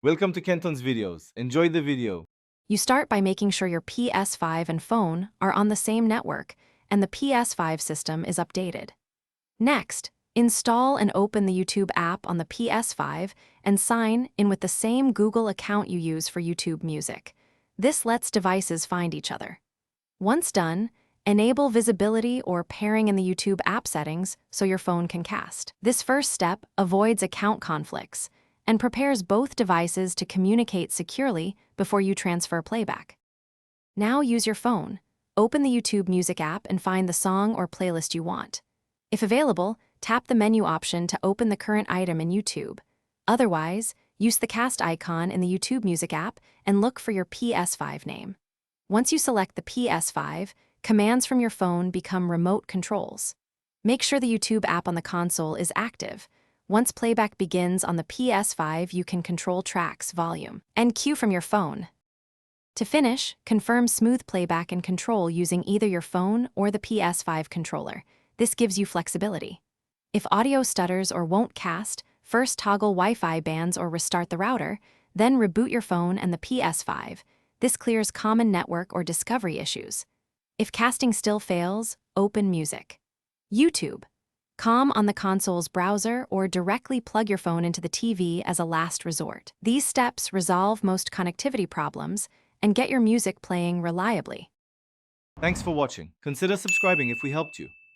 Welcome to Kenton's videos. Enjoy the video. You start by making sure your PS5 and phone are on the same network and the PS5 system is updated. Next, install and open the YouTube app on the PS5 and sign in with the same Google account you use for YouTube Music. This lets devices find each other. Once done, enable visibility or pairing in the YouTube app settings so your phone can cast. This first step avoids account conflicts and prepares both devices to communicate securely before you transfer playback. Now use your phone. Open the YouTube Music app and find the song or playlist you want. If available, tap the menu option to open the current item in YouTube. Otherwise, use the cast icon in the YouTube Music app and look for your PS5 name. Once you select the PS5, commands from your phone become remote controls. Make sure the YouTube app on the console is active. Once playback begins on the PS5, you can control tracks, volume, and cue from your phone. To finish, confirm smooth playback and control using either your phone or the PS5 controller. This gives you flexibility. If audio stutters or won't cast, first toggle Wi-Fi bands or restart the router, then reboot your phone and the PS5. This clears common network or discovery issues. If casting still fails, open music. YouTube. COM on the console's browser or directly plug your phone into the TV as a last resort. These steps resolve most connectivity problems and get your music playing reliably. Thanks for watching. Consider subscribing if we helped you.